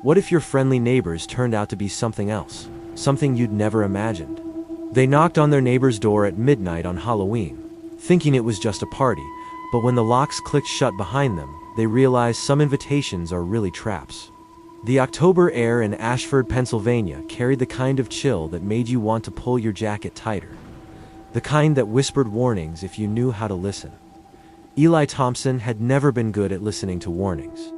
What if your friendly neighbors turned out to be something else? Something you'd never imagined? They knocked on their neighbor's door at midnight on Halloween, thinking it was just a party, but when the locks clicked shut behind them, they realized some invitations are really traps. The October air in Ashford, Pennsylvania carried the kind of chill that made you want to pull your jacket tighter. The kind that whispered warnings if you knew how to listen. Eli Thompson had never been good at listening to warnings.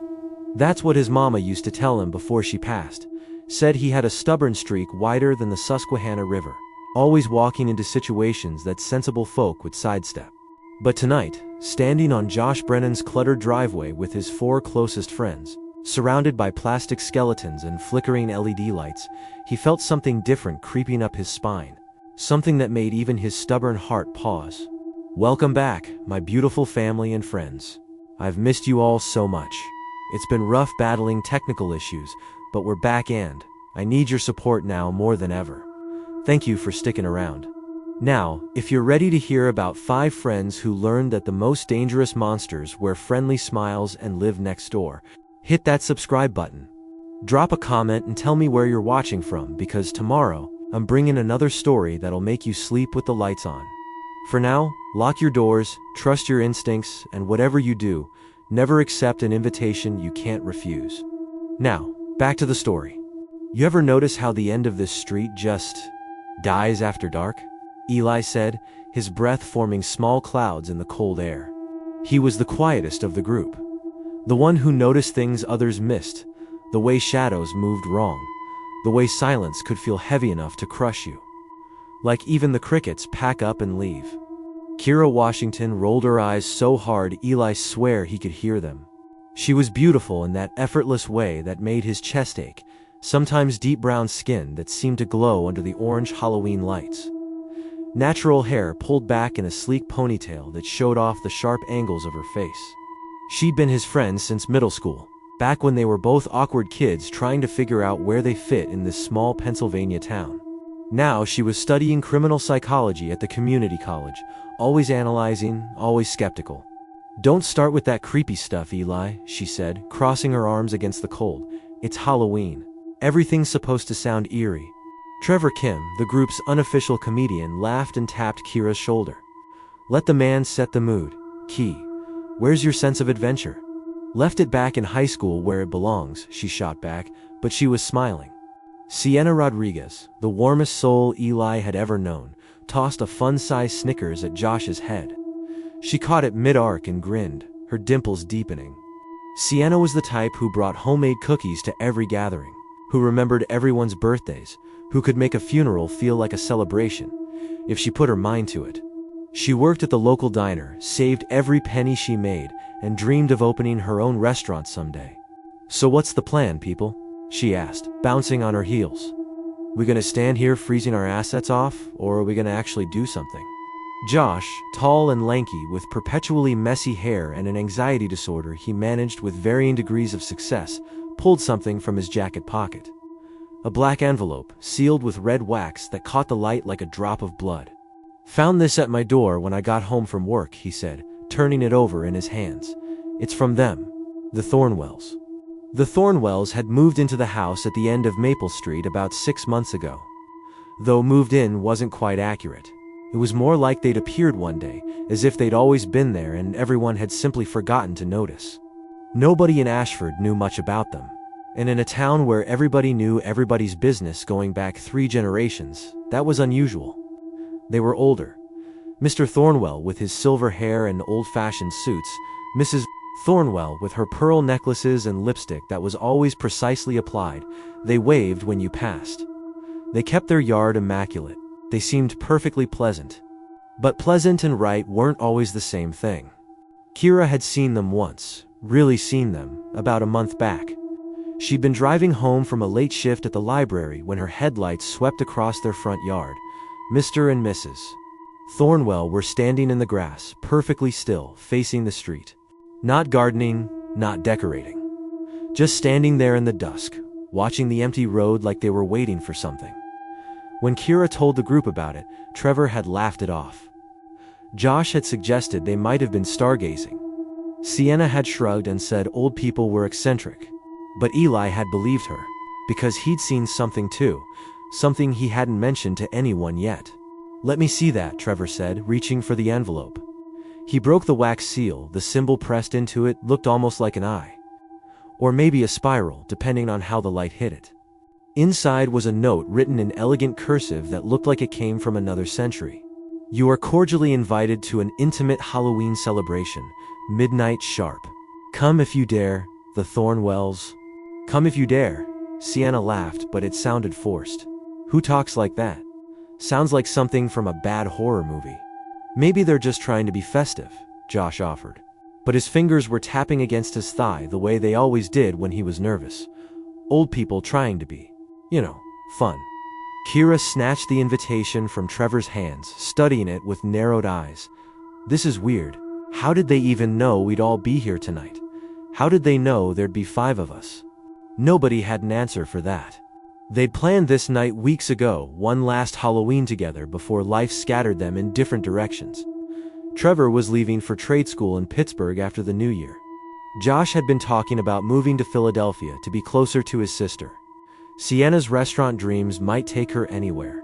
That's what his mama used to tell him before she passed. Said he had a stubborn streak wider than the Susquehanna River, always walking into situations that sensible folk would sidestep. But tonight, standing on Josh Brennan's cluttered driveway with his 4 closest friends, surrounded by plastic skeletons and flickering LED lights, he felt something different creeping up his spine. Something that made even his stubborn heart pause. Welcome back, my beautiful family and friends. I've missed you all so much. It's been rough battling technical issues, but we're back and I need your support now more than ever. Thank you for sticking around. Now, if you're ready to hear about 5 friends who learned that the most dangerous monsters wear friendly smiles and live next door, hit that subscribe button. Drop a comment and tell me where you're watching from, because tomorrow, I'm bringing another story that'll make you sleep with the lights on. For now, lock your doors, trust your instincts, and whatever you do, never accept an invitation you can't refuse. Now, back to the story. You ever notice how the end of this street just dies after dark? Eli said, his breath forming small clouds in the cold air. He was the quietest of the group. The one who noticed things others missed, the way shadows moved wrong, the way silence could feel heavy enough to crush you. Like even the crickets pack up and leave. Kira Washington rolled her eyes so hard Eli swore he could hear them. She was beautiful in that effortless way that made his chest ache, sometimes deep brown skin that seemed to glow under the orange Halloween lights. Natural hair pulled back in a sleek ponytail that showed off the sharp angles of her face. She'd been his friend since middle school, back when they were both awkward kids trying to figure out where they fit in this small Pennsylvania town. Now she was studying criminal psychology at the community college, always analyzing, always skeptical. Don't start with that creepy stuff, Eli, she said, crossing her arms against the cold. It's Halloween. Everything's supposed to sound eerie. Trevor Kim, the group's unofficial comedian, laughed and tapped Kira's shoulder. Let the man set the mood. Key, where's your sense of adventure? Left it back in high school where it belongs, she shot back, but she was smiling. Sienna Rodriguez, the warmest soul Eli had ever known, tossed a fun-sized Snickers at Josh's head. She caught it mid-arc and grinned, her dimples deepening. Sienna was the type who brought homemade cookies to every gathering, who remembered everyone's birthdays, who could make a funeral feel like a celebration, if she put her mind to it. She worked at the local diner, saved every penny she made, and dreamed of opening her own restaurant someday. So what's the plan, people? She asked, bouncing on her heels. We gonna stand here freezing our assets off, or are we gonna actually do something? Josh, tall and lanky with perpetually messy hair and an anxiety disorder he managed with varying degrees of success, pulled something from his jacket pocket. A black envelope, sealed with red wax that caught the light like a drop of blood. Found this at my door when I got home from work, he said, turning it over in his hands. It's from them, the Thornwells. The Thornwells had moved into the house at the end of Maple Street about 6 months ago. Though moved in wasn't quite accurate. It was more like they'd appeared one day, as if they'd always been there and everyone had simply forgotten to notice. Nobody in Ashford knew much about them. And in a town where everybody knew everybody's business going back 3 generations, that was unusual. They were older. Mr. Thornwell with his silver hair and old-fashioned suits, Mrs. Thornwell with her pearl necklaces and lipstick that was always precisely applied. They waved when you passed. They kept their yard immaculate. They seemed perfectly pleasant. But pleasant and right weren't always the same thing. Kira had seen them once, really seen them, about a month back. She'd been driving home from a late shift at the library when her headlights swept across their front yard. Mr. and Mrs. Thornwell were standing in the grass, perfectly still, facing the street. Not gardening, not decorating. Just standing there in the dusk, watching the empty road like they were waiting for something. When Kira told the group about it, Trevor had laughed it off. Josh had suggested they might have been stargazing. Sienna had shrugged and said old people were eccentric. But Eli had believed her, because he'd seen something too, something he hadn't mentioned to anyone yet. "Let me see that," Trevor said, reaching for the envelope. He broke the wax seal. The symbol pressed into it looked almost like an eye. Or maybe a spiral, depending on how the light hit it. Inside was a note written in elegant cursive that looked like it came from another century. "You are cordially invited to an intimate Halloween celebration, midnight sharp. Come if you dare, the Thornwells." "Come if you dare." Sienna laughed, but it sounded forced. "Who talks like that? Sounds like something from a bad horror movie." "Maybe they're just trying to be festive," Josh offered. But his fingers were tapping against his thigh the way they always did when he was nervous. Old people trying to be, fun. Kira snatched the invitation from Trevor's hands, studying it with narrowed eyes. "This is weird. How did they even know we'd all be here tonight? How did they know there'd be 5 of us?" Nobody had an answer for that. They'd planned this night weeks ago, one last Halloween together before life scattered them in different directions. Trevor was leaving for trade school in Pittsburgh after the new year. Josh had been talking about moving to Philadelphia to be closer to his sister. Sienna's restaurant dreams might take her anywhere.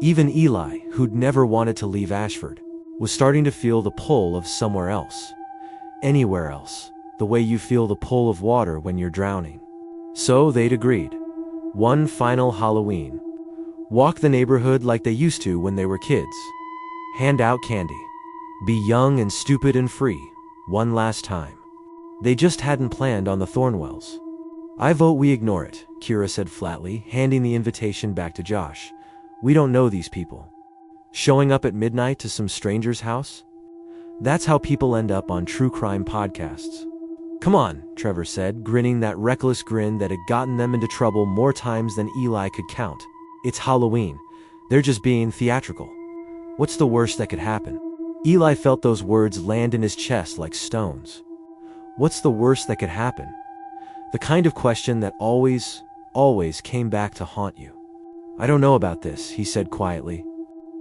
Even Eli, who'd never wanted to leave Ashford, was starting to feel the pull of somewhere else. Anywhere else, the way you feel the pull of water when you're drowning. So they'd agreed. One final Halloween. Walk the neighborhood like they used to when they were kids. Hand out candy. Be young and stupid and free, one last time. They just hadn't planned on the Thornwells. "I vote we ignore it," Kira said flatly, handing the invitation back to Josh. "We don't know these people. Showing up at midnight to some stranger's house? That's how people end up on true crime podcasts." "Come on," Trevor said, grinning that reckless grin that had gotten them into trouble more times than Eli could count. "It's Halloween. They're just being theatrical. What's the worst that could happen?" Eli felt those words land in his chest like stones. What's the worst that could happen? The kind of question that always came back to haunt you. "I don't know about this," he said quietly.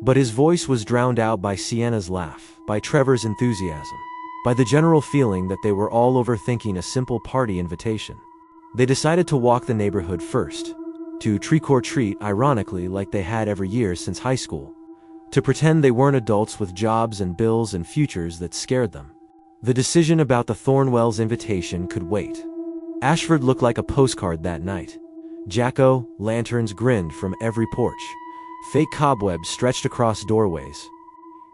But his voice was drowned out by Sienna's laugh, by Trevor's enthusiasm, by the general feeling that they were all overthinking a simple party invitation. They decided to walk the neighborhood first, to trick-or-treat ironically like they had every year since high school, to pretend they weren't adults with jobs and bills and futures that scared them. The decision about the Thornwells' invitation could wait. Ashford looked like a postcard that night. Jack-o'-lanterns grinned from every porch. Fake cobwebs stretched across doorways.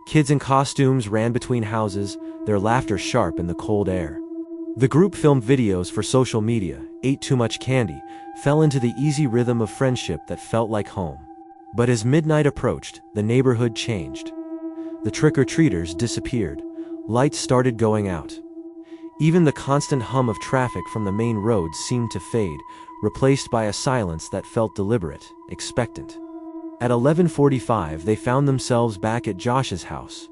Kids in costumes ran between houses, their laughter sharp in the cold air. The group filmed videos for social media, ate too much candy, fell into the easy rhythm of friendship that felt like home. But as midnight approached, the neighborhood changed. The trick-or-treaters disappeared. Lights started going out. Even the constant hum of traffic from the main roads seemed to fade, replaced by a silence that felt deliberate, expectant. At 11:45, they found themselves back at Josh's house,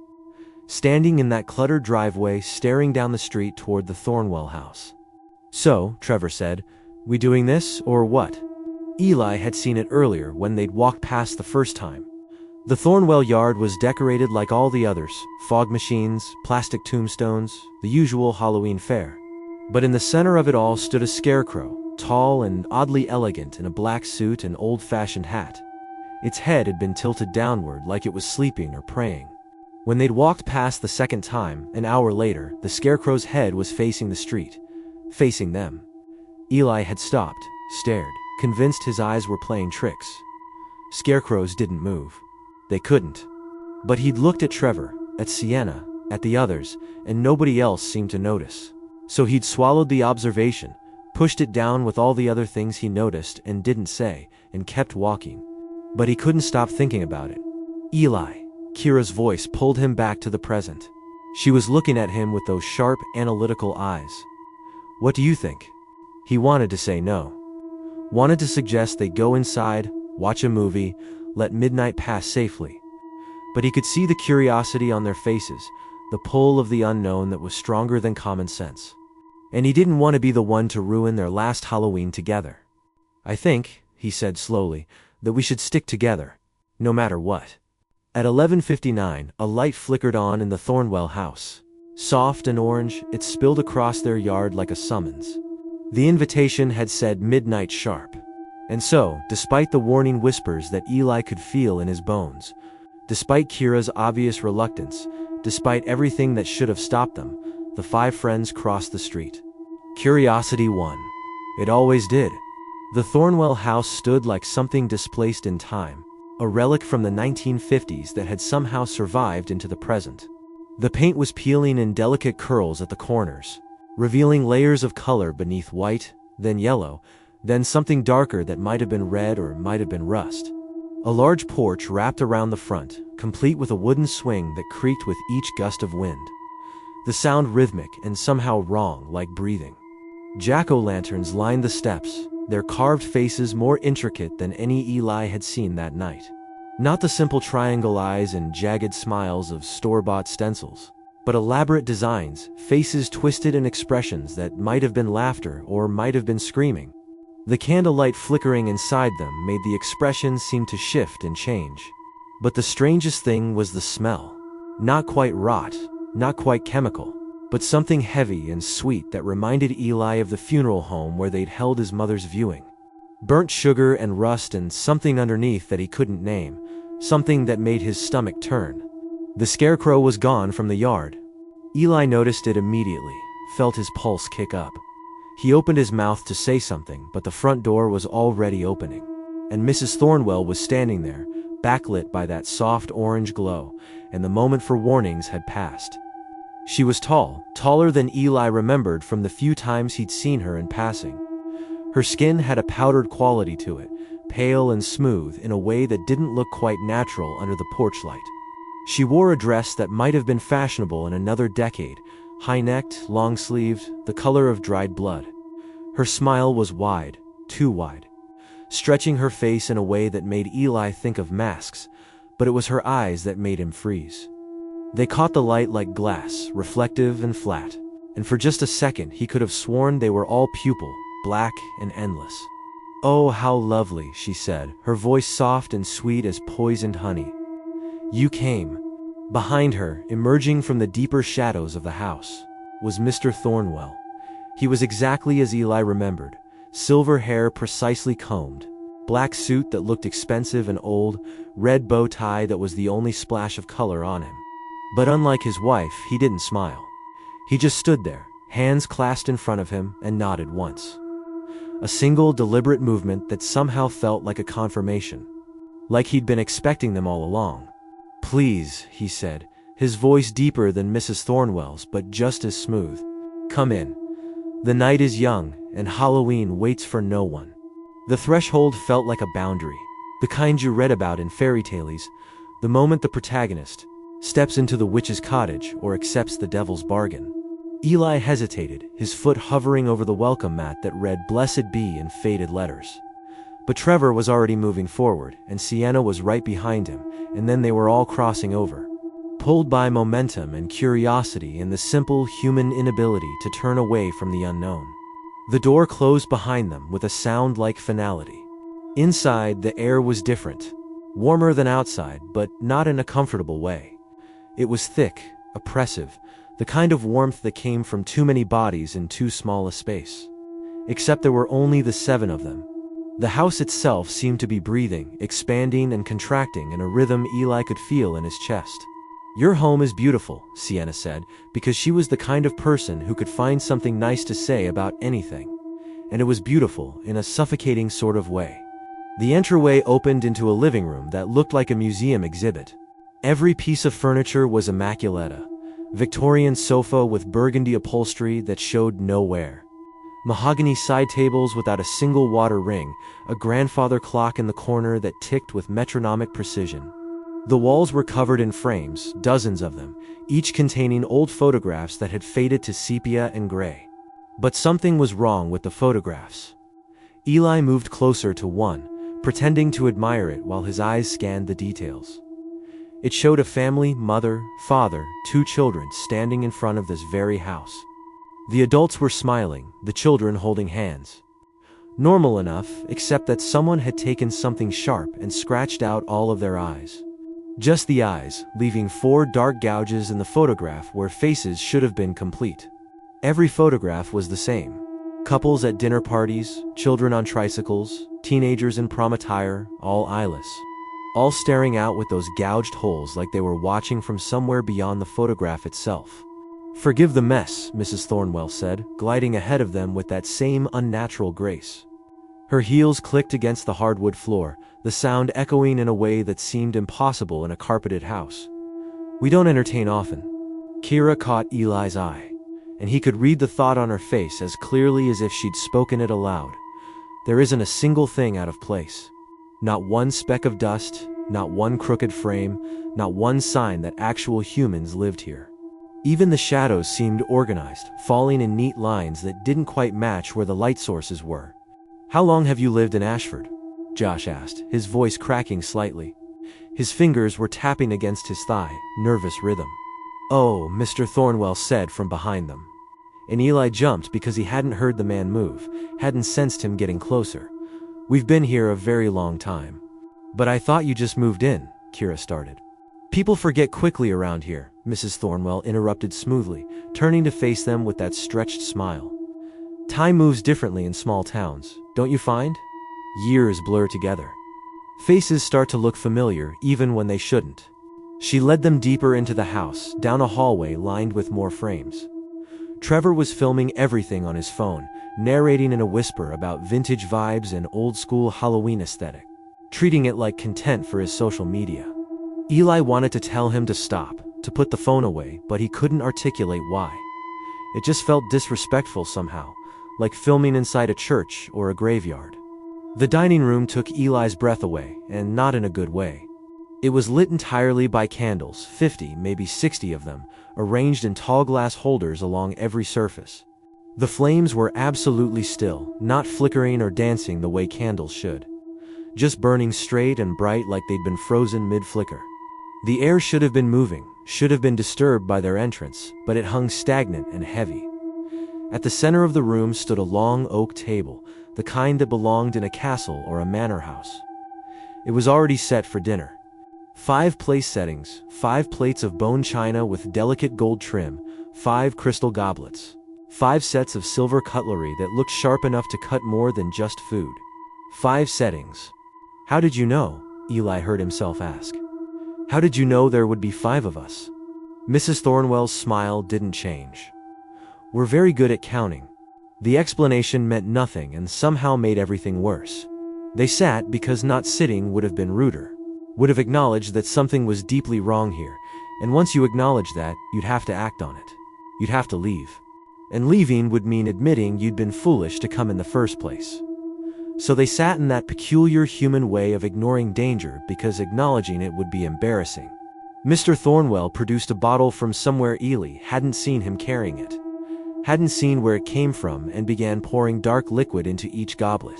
standing in that cluttered driveway, staring down the street toward the Thornwell house. "So," Trevor said, "we doing this, or what?" Eli had seen it earlier when they'd walked past the first time. The Thornwell yard was decorated like all the others, fog machines, plastic tombstones, the usual Halloween fare. But in the center of it all stood a scarecrow, tall and oddly elegant in a black suit and old-fashioned hat. Its head had been tilted downward like it was sleeping or praying. When they'd walked past the second time, an hour later, the scarecrow's head was facing the street, facing them. Eli had stopped, stared, convinced his eyes were playing tricks. Scarecrows didn't move. They couldn't. But he'd looked at Trevor, at Sienna, at the others, and nobody else seemed to notice. So he'd swallowed the observation, pushed it down with all the other things he noticed and didn't say, and kept walking. But he couldn't stop thinking about it. "Eli," Kira's voice pulled him back to the present. She was looking at him with those sharp, analytical eyes. "What do you think?" He wanted to say no. Wanted to suggest they go inside, watch a movie, let midnight pass safely. But he could see the curiosity on their faces, the pull of the unknown that was stronger than common sense. And he didn't want to be the one to ruin their last Halloween together. "I think," he said slowly, "that we should stick together, no matter what." At 11:59, a light flickered on in the Thornwell house. Soft and orange, it spilled across their yard like a summons. The invitation had said midnight sharp. And so, despite the warning whispers that Eli could feel in his bones, despite Kira's obvious reluctance, despite everything that should have stopped them, the five friends crossed the street. Curiosity won. It always did. The Thornwell house stood like something displaced in time, a relic from the 1950s that had somehow survived into the present. The paint was peeling in delicate curls at the corners, revealing layers of color beneath white, then yellow, then something darker that might have been red or might have been rust. A large porch wrapped around the front, complete with a wooden swing that creaked with each gust of wind. The sound rhythmic and somehow wrong, like breathing. Jack-o'-lanterns lined the steps, their carved faces more intricate than any Eli had seen that night. Not the simple triangle eyes and jagged smiles of store-bought stencils, but elaborate designs, faces twisted in expressions that might have been laughter or might have been screaming. The candlelight flickering inside them made the expressions seem to shift and change. But the strangest thing was the smell. Not quite rot, not quite chemical, but something heavy and sweet that reminded Eli of the funeral home where they'd held his mother's viewing. Burnt sugar and rust and something underneath that he couldn't name, something that made his stomach turn. The scarecrow was gone from the yard. Eli noticed it immediately, felt his pulse kick up. He opened his mouth to say something, but the front door was already opening, and Mrs. Thornwell was standing there, backlit by that soft orange glow, and the moment for warnings had passed. She was tall, taller than Eli remembered from the few times he'd seen her in passing. Her skin had a powdered quality to it, pale and smooth in a way that didn't look quite natural under the porch light. She wore a dress that might have been fashionable in another decade, high-necked, long-sleeved, the color of dried blood. Her smile was wide, too wide, stretching her face in a way that made Eli think of masks, but it was her eyes that made him freeze. They caught the light like glass, reflective and flat, and for just a second he could have sworn they were all pupil, black and endless. "Oh, how lovely," she said, her voice soft and sweet as poisoned honey. "You came." Behind her, emerging from the deeper shadows of the house, was Mr. Thornwell. He was exactly as Eli remembered, silver hair precisely combed, black suit that looked expensive and old, red bow tie that was the only splash of color on him. But unlike his wife, he didn't smile. He just stood there, hands clasped in front of him, and nodded once. A single, deliberate movement that somehow felt like a confirmation. Like he'd been expecting them all along. "Please," he said, his voice deeper than Mrs. Thornwell's but just as smooth. "Come in. The night is young, and Halloween waits for no one." The threshold felt like a boundary, the kind you read about in fairy tales, the moment the protagonist steps into the witch's cottage or accepts the devil's bargain. Eli hesitated, his foot hovering over the welcome mat that read "Blessed Be" in faded letters. But Trevor was already moving forward, and Sienna was right behind him, and then they were all crossing over. Pulled by momentum and curiosity and the simple human inability to turn away from the unknown. The door closed behind them with a sound like finality. Inside, the air was different. Warmer than outside, but not in a comfortable way. It was thick, oppressive, the kind of warmth that came from too many bodies in too small a space. Except there were only the 7 of them. The house itself seemed to be breathing, expanding and contracting in a rhythm Eli could feel in his chest. "Your home is beautiful," Sienna said, because she was the kind of person who could find something nice to say about anything. And it was beautiful in a suffocating sort of way. The entryway opened into a living room that looked like a museum exhibit. Every piece of furniture was immaculate. Victorian sofa with burgundy upholstery that showed no wear. Mahogany side tables without a single water ring, a grandfather clock in the corner that ticked with metronomic precision. The walls were covered in frames, dozens of them, each containing old photographs that had faded to sepia and gray. But something was wrong with the photographs. Eli moved closer to one, pretending to admire it while his eyes scanned the details. It showed a family, mother, father, 2 children standing in front of this very house. The adults were smiling, the children holding hands. Normal enough, except that someone had taken something sharp and scratched out all of their eyes. Just the eyes, leaving 4 dark gouges in the photograph where faces should have been complete. Every photograph was the same. Couples at dinner parties, children on tricycles, teenagers in prom attire, all eyeless. All staring out with those gouged holes like they were watching from somewhere beyond the photograph itself. "Forgive the mess," Mrs. Thornwell said, gliding ahead of them with that same unnatural grace. Her heels clicked against the hardwood floor, the sound echoing in a way that seemed impossible in a carpeted house. "We don't entertain often." Kira caught Eli's eye, and he could read the thought on her face as clearly as if she'd spoken it aloud. There isn't a single thing out of place. Not one speck of dust, not one crooked frame, not one sign that actual humans lived here. Even the shadows seemed organized, falling in neat lines that didn't quite match where the light sources were. "How long have you lived in Ashford?" Josh asked, his voice cracking slightly. His fingers were tapping against his thigh, nervous rhythm. "Oh," Mr. Thornwell said from behind them. And Eli jumped because he hadn't heard the man move, hadn't sensed him getting closer. "We've been here a very long time." "But I thought you just moved in," Kira started. "People forget quickly around here," Mrs. Thornwell interrupted smoothly, turning to face them with that stretched smile. "Time moves differently in small towns, don't you find? Years blur together. Faces start to look familiar even when they shouldn't." She led them deeper into the house, down a hallway lined with more frames. Trevor was filming everything on his phone, narrating in a whisper about vintage vibes and old-school Halloween aesthetic, treating it like content for his social media. Eli wanted to tell him to stop, to put the phone away, but he couldn't articulate why. It just felt disrespectful somehow, like filming inside a church or a graveyard. The dining room took Eli's breath away, and not in a good way. It was lit entirely by candles, 50, maybe 60 of them, arranged in tall glass holders along every surface. The flames were absolutely still, not flickering or dancing the way candles should. Just burning straight and bright like they'd been frozen mid-flicker. The air should have been moving, should have been disturbed by their entrance, but it hung stagnant and heavy. At the center of the room stood a long oak table, the kind that belonged in a castle or a manor house. It was already set for dinner. 5 place settings, 5 plates of bone china with delicate gold trim, 5 crystal goblets, 5 sets of silver cutlery that looked sharp enough to cut more than just food. 5 settings. "How did you know?" Eli heard himself ask. "How did you know there would be 5 of us?" Mrs. Thornwell's smile didn't change. "We're very good at counting." The explanation meant nothing and somehow made everything worse. They sat because not sitting would have been ruder. Would have acknowledged that something was deeply wrong here, and once you acknowledge that, you'd have to act on it. You'd have to leave. And leaving would mean admitting you'd been foolish to come in the first place. So they sat in that peculiar human way of ignoring danger because acknowledging it would be embarrassing. Mr. Thornwell produced a bottle from somewhere. Eli hadn't seen him carrying it, hadn't seen where it came from, and began pouring dark liquid into each goblet.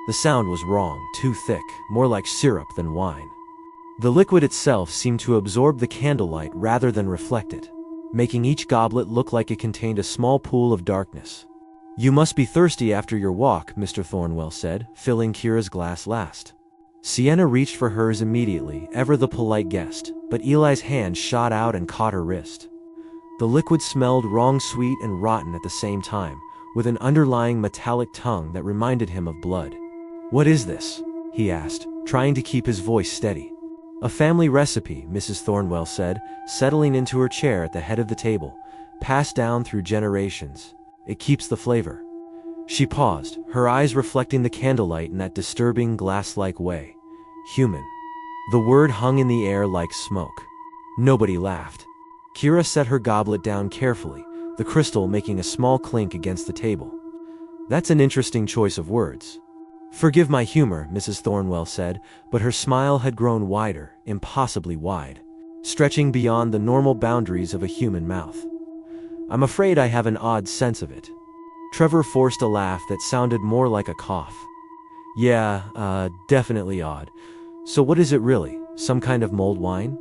The sound was wrong, too thick, more like syrup than wine. The liquid itself seemed to absorb the candlelight rather than reflect it, making each goblet look like it contained a small pool of darkness. "You must be thirsty after your walk," Mr. Thornwell said, filling Kira's glass last. Sienna reached for hers immediately, ever the polite guest, but Eli's hand shot out and caught her wrist. The liquid smelled wrong, sweet and rotten at the same time, with an underlying metallic tongue that reminded him of blood. "What is this?" he asked, trying to keep his voice steady. "A family recipe," Mrs. Thornwell said, settling into her chair at the head of the table, "passed down through generations. It keeps the flavor." She paused, her eyes reflecting the candlelight in that disturbing glass-like way. "Human." The word hung in the air like smoke. Nobody laughed. Kira set her goblet down carefully, the crystal making a small clink against the table. "That's an interesting choice of words." "Forgive my humor," Mrs. Thornwell said, but her smile had grown wider, impossibly wide, stretching beyond the normal boundaries of a human mouth. "I'm afraid I have an odd sense of it." Trevor forced a laugh that sounded more like a cough. "Yeah, definitely odd. So what is it really? Some kind of mulled wine?"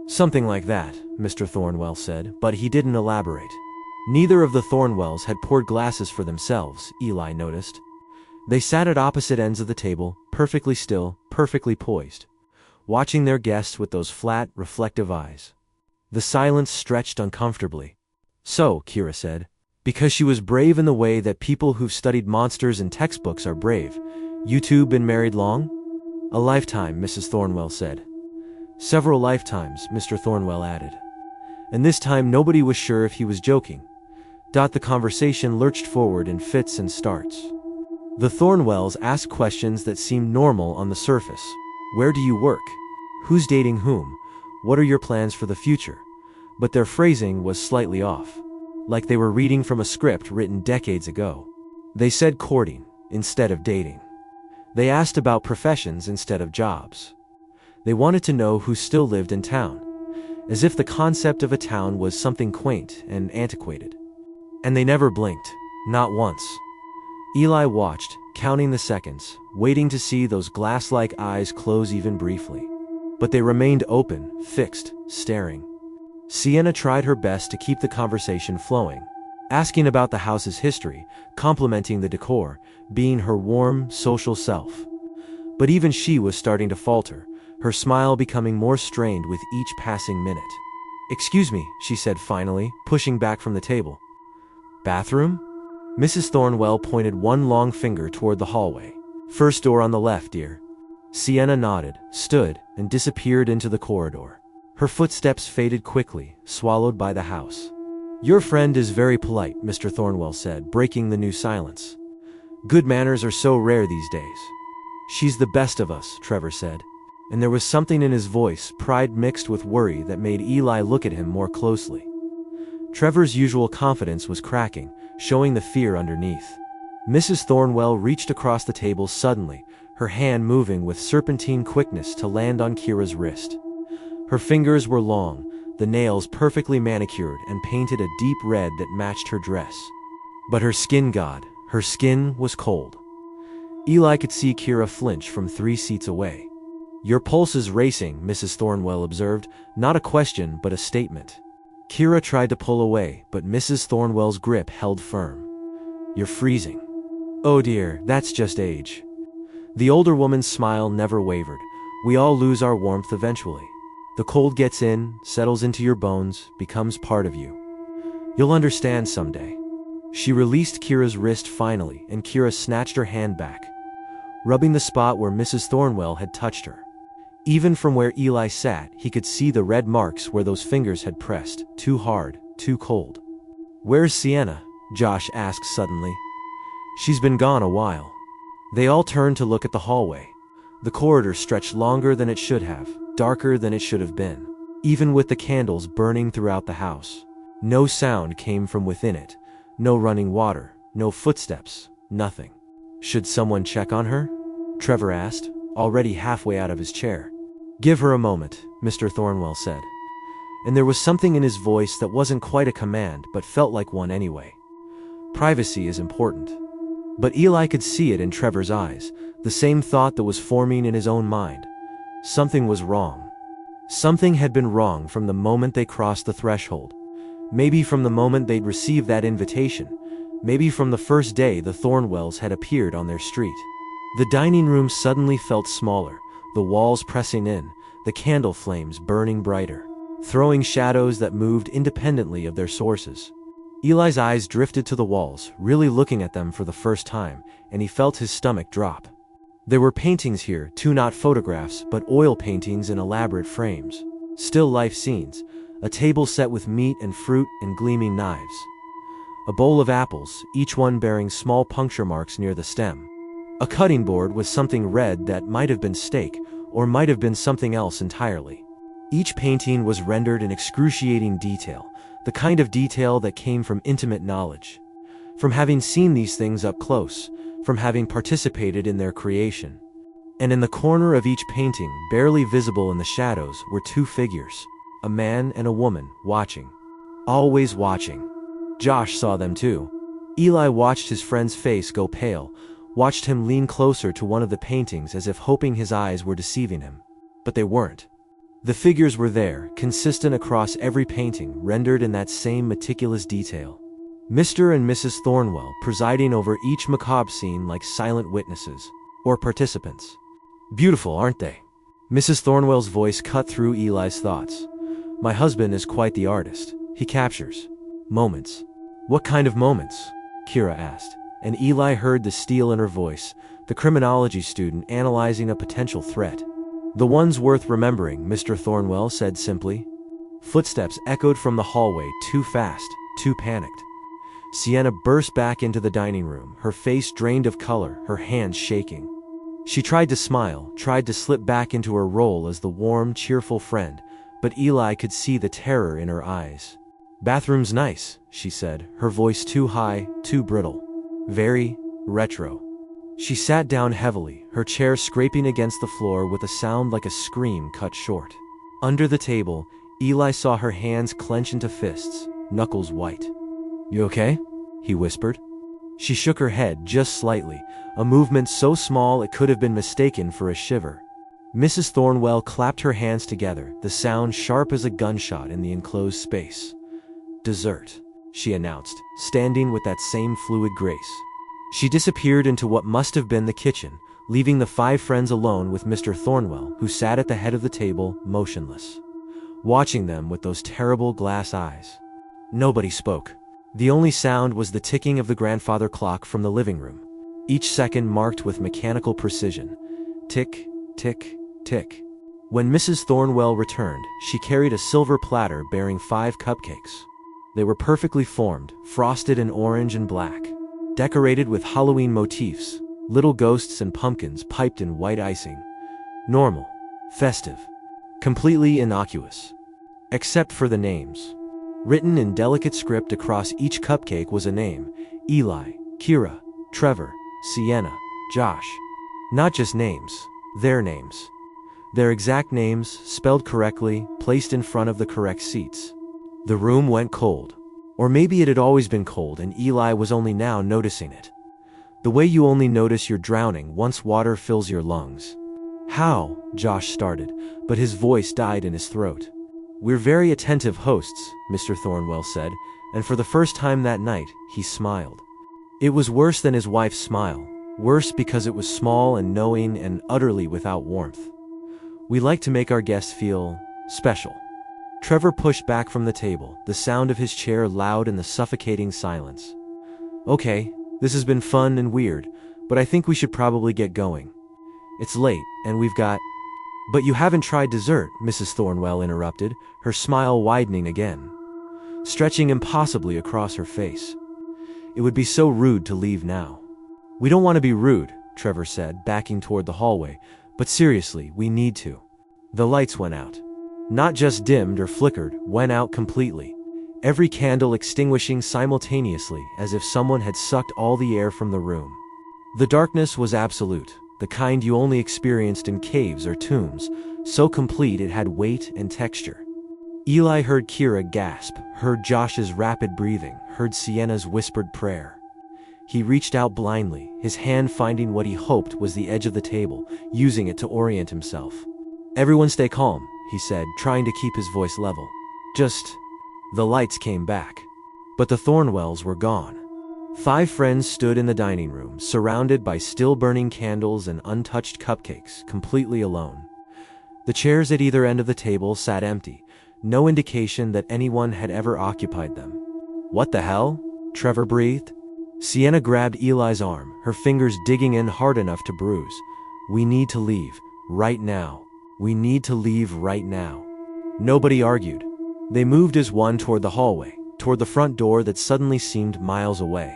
"Something like that," Mr. Thornwell said, but he didn't elaborate. Neither of the Thornwells had poured glasses for themselves, Eli noticed. They sat at opposite ends of the table, perfectly still, perfectly poised, watching their guests with those flat, reflective eyes. The silence stretched uncomfortably. "So," Kira said, Because she was brave in the way that people who've studied monsters in textbooks are brave. You two been married long? A lifetime, Mrs. Thornwell said. Several lifetimes, Mr. Thornwell added. And this time nobody was sure if he was joking. The conversation lurched forward in fits and starts. The Thornwells asked questions that seemed normal on the surface. Where do you work? Who's dating whom? What are your plans for the future? But their phrasing was slightly off, like they were reading from a script written decades ago. They said courting instead of dating. They asked about professions instead of jobs. They wanted to know who still lived in town, as if the concept of a town was something quaint and antiquated. And they never blinked, not once. Eli watched, counting the seconds, waiting to see those glass-like eyes close even briefly. But they remained open, fixed, staring. Sienna tried her best to keep the conversation flowing, asking about the house's history, complimenting the decor, being her warm, social self. But even she was starting to falter, her smile becoming more strained with each passing minute. "Excuse me," she said finally, pushing back from the table. "Bathroom?" Mrs. Thornwell pointed one long finger toward the hallway. "First door on the left, dear." Sienna nodded, stood, and disappeared into the corridor. Her footsteps faded quickly, swallowed by the house. "Your friend is very polite," Mr. Thornwell said, breaking the new silence. "Good manners are so rare these days." "She's the best of us," Trevor said. And there was something in his voice, pride mixed with worry, that made Eli look at him more closely. Trevor's usual confidence was cracking, showing the fear underneath. Mrs. Thornwell reached across the table suddenly, her hand moving with serpentine quickness to land on Kira's wrist. Her fingers were long, the nails perfectly manicured and painted a deep red that matched her dress. But her skin was cold. Eli could see Kira flinch from 3 seats away. "Your pulse is racing," Mrs. Thornwell observed, not a question but a statement. Kira tried to pull away, but Mrs. Thornwell's grip held firm. "You're freezing." "Oh dear, that's just age." The older woman's smile never wavered. "We all lose our warmth eventually. The cold gets in, settles into your bones, becomes part of you. You'll understand someday." She released Kira's wrist finally, and Kira snatched her hand back, rubbing the spot where Mrs. Thornwell had touched her. Even from where Eli sat, he could see the red marks where those fingers had pressed, too hard, too cold. "Where's Sienna?" Josh asked suddenly. "She's been gone a while." They all turned to look at the hallway. The corridor stretched longer than it should have, darker than it should have been. Even with the candles burning throughout the house, no sound came from within it. No running water, no footsteps, nothing. "Should someone check on her?" Trevor asked, already halfway out of his chair. "Give her a moment," Mr. Thornwell said. And there was something in his voice that wasn't quite a command, but felt like one anyway. Privacy is important. But Eli could see it in Trevor's eyes, the same thought that was forming in his own mind. Something was wrong. Something had been wrong from the moment they crossed the threshold. Maybe from the moment they'd received that invitation. Maybe from the first day the Thornwells had appeared on their street. The dining room suddenly felt smaller, the walls pressing in, the candle flames burning brighter, throwing shadows that moved independently of their sources. Eli's eyes drifted to the walls, really looking at them for the first time, and he felt his stomach drop. There were paintings here, too, not photographs, but oil paintings in elaborate frames. Still life scenes, a table set with meat and fruit and gleaming knives. A bowl of apples, each one bearing small puncture marks near the stem. A cutting board with something red that might have been steak, or might have been something else entirely. Each painting was rendered in excruciating detail, the kind of detail that came from intimate knowledge. From having seen these things up close, from having participated in their creation. And in the corner of each painting, barely visible in the shadows, were 2 figures, a man and a woman, watching. Always watching. Josh saw them too. Eli watched his friend's face go pale, watched him lean closer to one of the paintings as if hoping his eyes were deceiving him. But they weren't. The figures were there, consistent across every painting, rendered in that same meticulous detail. Mr. and Mrs. Thornwell presiding over each macabre scene like silent witnesses, or participants. "Beautiful, aren't they?" Mrs. Thornwell's voice cut through Eli's thoughts. "My husband is quite the artist. He captures moments. What kind of moments? Kira asked, and Eli heard the steel in her voice, the criminology student analyzing a potential threat. The ones worth remembering, Mr. Thornwell said simply. Footsteps echoed from the hallway, too fast, too panicked. Sienna burst back into the dining room, her face drained of color, her hands shaking. She tried to smile, tried to slip back into her role as the warm, cheerful friend, but Eli could see the terror in her eyes. "Bathroom's nice," she said, her voice too high, too brittle. "Very retro." She sat down heavily, her chair scraping against the floor with a sound like a scream cut short. Under the table, Eli saw her hands clench into fists, knuckles white. "You okay?" he whispered. She shook her head just slightly, a movement so small it could have been mistaken for a shiver. Mrs. Thornwell clapped her hands together, the sound sharp as a gunshot in the enclosed space. "Dessert," she announced, standing with that same fluid grace. She disappeared into what must have been the kitchen, leaving the 5 friends alone with Mr. Thornwell, who sat at the head of the table, motionless, watching them with those terrible glass eyes. Nobody spoke. The only sound was the ticking of the grandfather clock from the living room, each second marked with mechanical precision. Tick, tick, tick. When Mrs. Thornwell returned, she carried a silver platter bearing 5 cupcakes. They were perfectly formed, frosted in orange and black, decorated with Halloween motifs, little ghosts and pumpkins piped in white icing. Normal, festive, completely innocuous. Except for the names. Written in delicate script across each cupcake was a name: Eli, Kira, Trevor, Sienna, Josh. Not just names, their names. Their exact names, spelled correctly, placed in front of the correct seats. The room went cold. Or maybe it had always been cold and Eli was only now noticing it. The way you only notice you're drowning once water fills your lungs. "How?" Josh started, but his voice died in his throat. "We're very attentive hosts," Mr. Thornwell said, and for the first time that night, he smiled. It was worse than his wife's smile, worse because it was small and knowing and utterly without warmth. "We like to make our guests feel special." Trevor pushed back from the table, the sound of his chair loud in the suffocating silence. "Okay, this has been fun and weird, but I think we should probably get going. It's late, and we've got—" "But you haven't tried dessert," Mrs. Thornwell interrupted, her smile widening again, stretching impossibly across her face. "It would be so rude to leave now." "We don't want to be rude," Trevor said, backing toward the hallway, "but seriously, we need to." The lights went out. Not just dimmed or flickered, went out completely. Every candle extinguishing simultaneously as if someone had sucked all the air from the room. The darkness was absolute, the kind you only experienced in caves or tombs, so complete it had weight and texture. Eli heard Kira gasp, heard Josh's rapid breathing, heard Sienna's whispered prayer. He reached out blindly, his hand finding what he hoped was the edge of the table, using it to orient himself. "Everyone stay calm," he said, trying to keep his voice level. "Just—" The lights came back. But the Thornwells were gone. 5 friends stood in the dining room, surrounded by still-burning candles and untouched cupcakes, completely alone. The chairs at either end of the table sat empty, no indication that anyone had ever occupied them. "What the hell?" Trevor breathed. Sienna grabbed Eli's arm, her fingers digging in hard enough to bruise. "We need to leave, right now. We need to leave right now." Nobody argued. They moved as one toward the hallway, toward the front door that suddenly seemed miles away.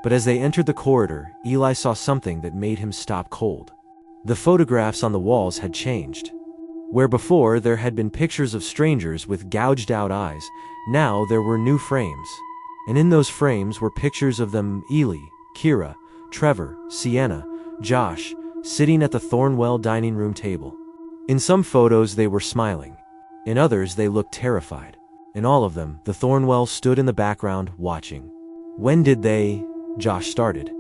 But as they entered the corridor, Eli saw something that made him stop cold. The photographs on the walls had changed. Where before there had been pictures of strangers with gouged-out eyes, now there were new frames. And in those frames were pictures of them: Eli, Kira, Trevor, Sienna, Josh, sitting at the Thornwell dining room table. In some photos they were smiling. In others they looked terrified. In all of them, the Thornwells stood in the background, watching. "When did they—" Josh started.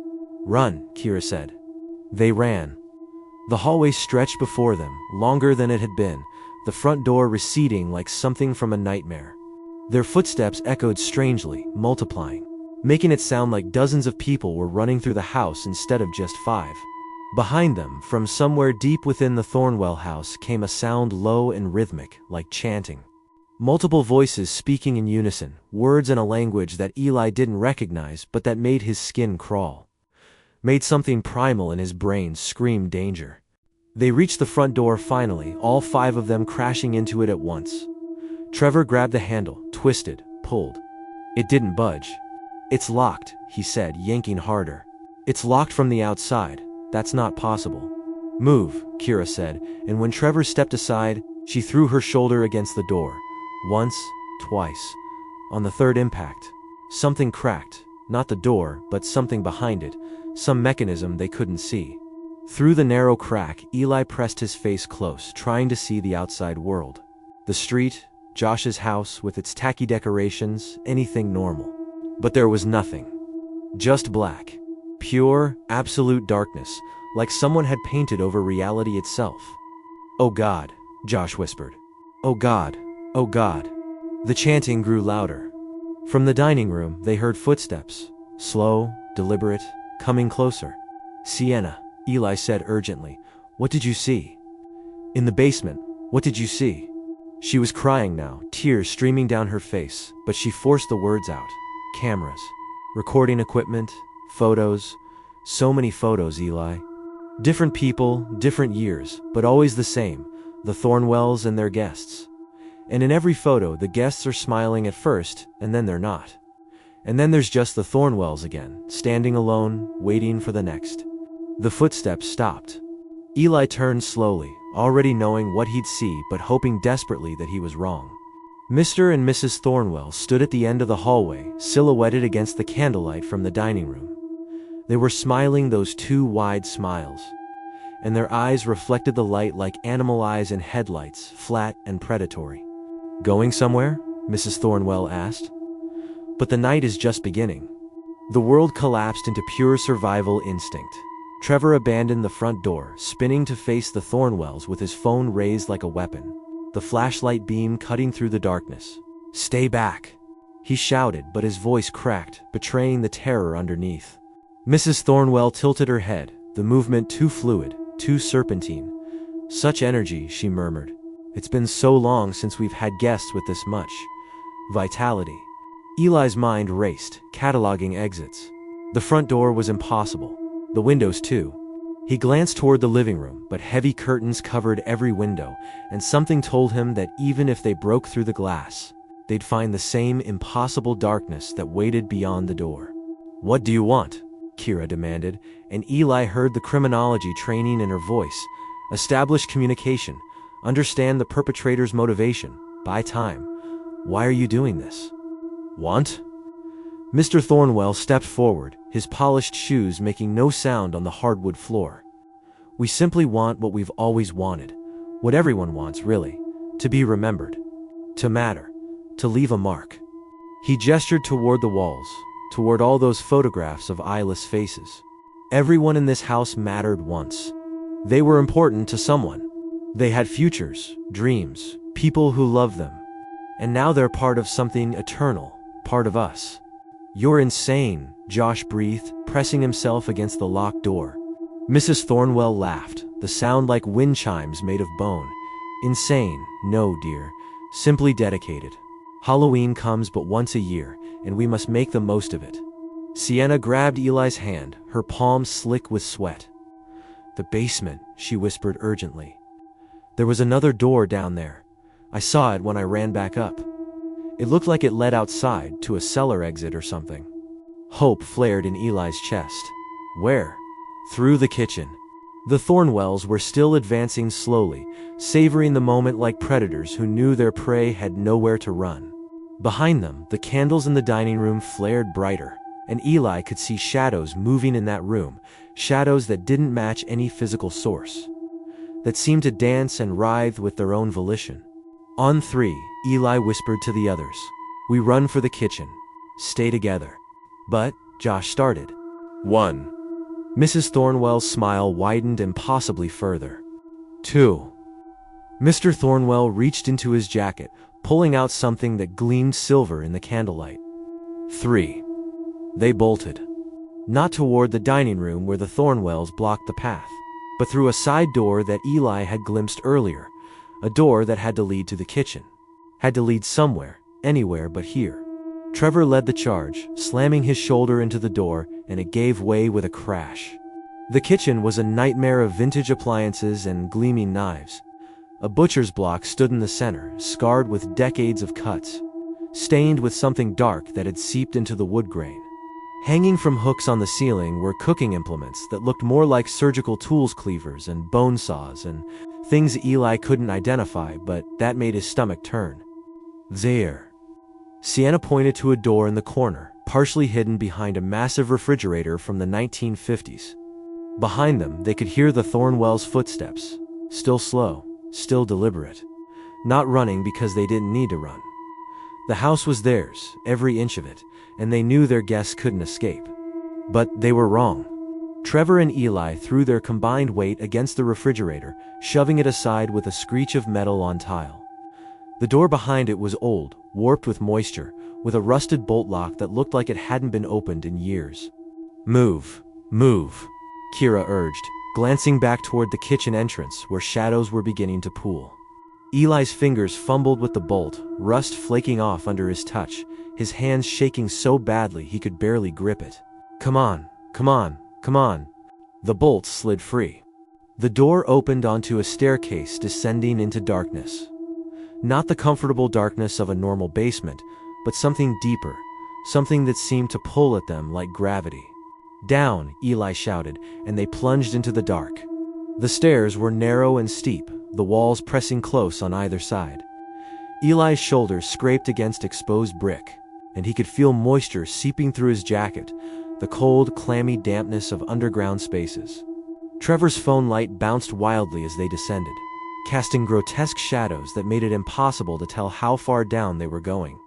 "Run," Kira said. They ran. The hallway stretched before them, longer than it had been, the front door receding like something from a nightmare. Their footsteps echoed strangely, multiplying, making it sound like dozens of people were running through the house instead of just 5. Behind them, from somewhere deep within the Thornwell house, came a sound low and rhythmic, like chanting. Multiple voices speaking in unison, words in a language that Eli didn't recognize but that made his skin crawl. Made something primal in his brain scream danger. They reached the front door finally, all 5 of them crashing into it at once. Trevor grabbed the handle, twisted, pulled. It didn't budge. "It's locked," he said, yanking harder. "It's locked from the outside. That's not possible." "Move," Kira said, and when Trevor stepped aside, she threw her shoulder against the door. Once, twice. On the third impact, something cracked. Not the door, but something behind it, some mechanism they couldn't see. Through the narrow crack, Eli pressed his face close, trying to see the outside world. The street, Josh's house with its tacky decorations, anything normal. But there was nothing. Just black. Pure, absolute darkness, like someone had painted over reality itself. "Oh God," Josh whispered. "Oh God, oh God." The chanting grew louder. From the dining room, they heard footsteps, slow, deliberate, coming closer. "Sienna," Eli said urgently, "what did you see?" "In the basement, what did you see?" She was crying now, tears streaming down her face, but she forced the words out. "Cameras. Recording equipment. Photos. So many photos, Eli. Different people, different years, but always the same, the Thornwells and their guests. And in every photo, the guests are smiling at first, and then they're not. And then there's just the Thornwells again, standing alone, waiting for the next." The footsteps stopped. Eli turned slowly, already knowing what he'd see but hoping desperately that he was wrong. Mr. and Mrs. Thornwell stood at the end of the hallway, silhouetted against the candlelight from the dining room. They were smiling those 2 wide smiles, and their eyes reflected the light like animal eyes in headlights, flat and predatory. "Going somewhere?" Mrs. Thornwell asked. "But the night is just beginning." The world collapsed into pure survival instinct. Trevor abandoned the front door, spinning to face the Thornwells with his phone raised like a weapon, the flashlight beam cutting through the darkness. "Stay back," he shouted, but his voice cracked, betraying the terror underneath. Mrs. Thornwell tilted her head, the movement too fluid, too serpentine. "Such energy," she murmured. "It's been so long since we've had guests with this much vitality." Eli's mind raced, cataloging exits. The front door was impossible. The windows too. He glanced toward the living room, but heavy curtains covered every window, and something told him that even if they broke through the glass, they'd find the same impossible darkness that waited beyond the door. "What do you want?" Kira demanded, and Eli heard the criminology training in her voice. "Establish communication. Understand the perpetrator's motivation. Buy time. Why are you doing this?" "Want?" Mr. Thornwell stepped forward, his polished shoes making no sound on the hardwood floor. "We simply want what we've always wanted. What everyone wants, really. To be remembered. To matter. To leave a mark." He gestured toward the walls, toward all those photographs of eyeless faces. Everyone in this house mattered once. They were important to someone. They had futures, dreams, people who loved them. And now they're part of something eternal, part of us. "You're insane," Josh breathed, pressing himself against the locked door. Mrs. Thornwell laughed, the sound like wind chimes made of bone. "Insane? No, dear. Simply dedicated. Halloween comes but once a year, and we must make the most of it." Sienna grabbed Eli's hand, her palm slick with sweat. "The basement," she whispered urgently. "There was another door down there. I saw it when I ran back up. It looked like it led outside, to a cellar exit or something." Hope flared in Eli's chest. "Where?" "Through the kitchen." The Thornwells were still advancing slowly, savoring the moment like predators who knew their prey had nowhere to run. Behind them, the candles in the dining room flared brighter, and Eli could see shadows moving in that room, shadows that didn't match any physical source, that seemed to dance and writhe with their own volition. "On 3, Eli whispered to the others. "We run for the kitchen. Stay together." "But," Josh started. 1. Mrs. Thornwell's smile widened impossibly further. 2. Mr. Thornwell reached into his jacket, pulling out something that gleamed silver in the candlelight. 3. They bolted. Not toward the dining room where the Thornwells blocked the path, but through a side door that Eli had glimpsed earlier, a door that had to lead to the kitchen. had to lead somewhere, anywhere but here. Trevor led the charge, slamming his shoulder into the door, and it gave way with a crash. The kitchen was a nightmare of vintage appliances and gleaming knives. A butcher's block stood in the center, scarred with decades of cuts, stained with something dark that had seeped into the wood grain. Hanging from hooks on the ceiling were cooking implements that looked more like surgical tools, cleavers and bone saws and things Eli couldn't identify, but that made his stomach turn. There. Sienna pointed to a door in the corner, partially hidden behind a massive refrigerator from the 1950s. Behind them, they could hear the Thornwells' footsteps, still slow, still deliberate, not running because they didn't need to run. The house was theirs, every inch of it, and they knew their guests couldn't escape. But they were wrong. Trevor and Eli threw their combined weight against the refrigerator, shoving it aside with a screech of metal on tile. The door behind it was old, warped with moisture, with a rusted bolt lock that looked like it hadn't been opened in years. "Move, move," Kira urged, glancing back toward the kitchen entrance where shadows were beginning to pool. Eli's fingers fumbled with the bolt, rust flaking off under his touch, his hands shaking so badly he could barely grip it. "Come on, come on, come on." The bolt slid free. The door opened onto a staircase descending into darkness. Not the comfortable darkness of a normal basement, but something deeper, something that seemed to pull at them like gravity. "Down," Eli shouted, and they plunged into the dark. The stairs were narrow and steep, the walls pressing close on either side. Eli's shoulders scraped against exposed brick, and he could feel moisture seeping through his jacket, the cold, clammy dampness of underground spaces. Trevor's phone light bounced wildly as they descended, casting grotesque shadows that made it impossible to tell how far down they were going.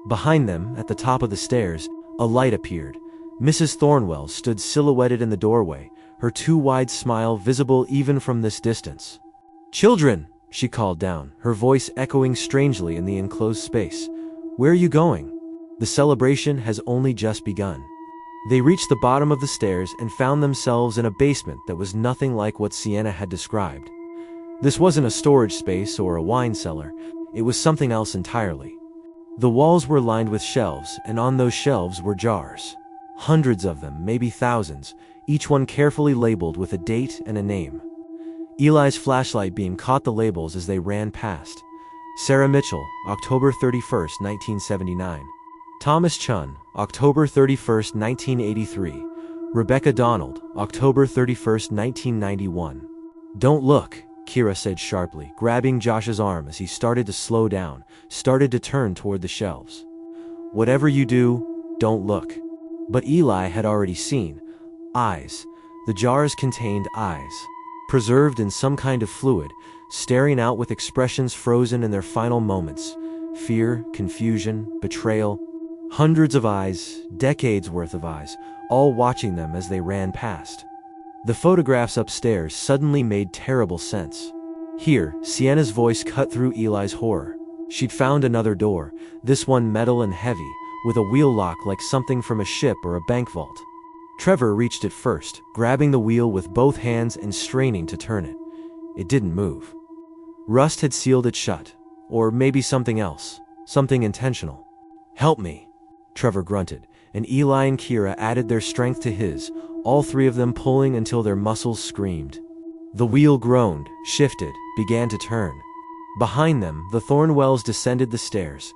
Behind them, at the top of the stairs, a light appeared. Mrs. Thornwell stood silhouetted in the doorway, her too wide smile visible even from this distance. "Children!" she called down, her voice echoing strangely in the enclosed space. "Where are you going? The celebration has only just begun." They reached the bottom of the stairs and found themselves in a basement that was nothing like what Sienna had described. This wasn't a storage space or a wine cellar, it was something else entirely. The walls were lined with shelves, and on those shelves were jars. Hundreds of them, maybe thousands, each one carefully labeled with a date and a name. Eli's flashlight beam caught the labels as they ran past. Sarah Mitchell, October 31st, 1979. Thomas Chun, October 31st, 1983. Rebecca Donald, October 31st, 1991. "Don't look," Kira said sharply, grabbing Josh's arm as he started to slow down, started to turn toward the shelves. "Whatever you do, don't look." But Eli had already seen. Eyes. The jars contained eyes, preserved in some kind of fluid, staring out with expressions frozen in their final moments. Fear, confusion, betrayal. Hundreds of eyes, decades worth of eyes, all watching them as they ran past. The photographs upstairs suddenly made terrible sense. Here, Sienna's voice cut through Eli's horror. She'd found another door, this one metal and heavy, with a wheel lock like something from a ship or a bank vault. Trevor reached it first, grabbing the wheel with both hands and straining to turn it. It didn't move. Rust had sealed it shut. Or maybe something else. Something intentional. "Help me," Trevor grunted, and Eli and Kira added their strength to his, all three of them pulling until their muscles screamed. The wheel groaned, shifted, began to turn. Behind them, the Thornwells descended the stairs.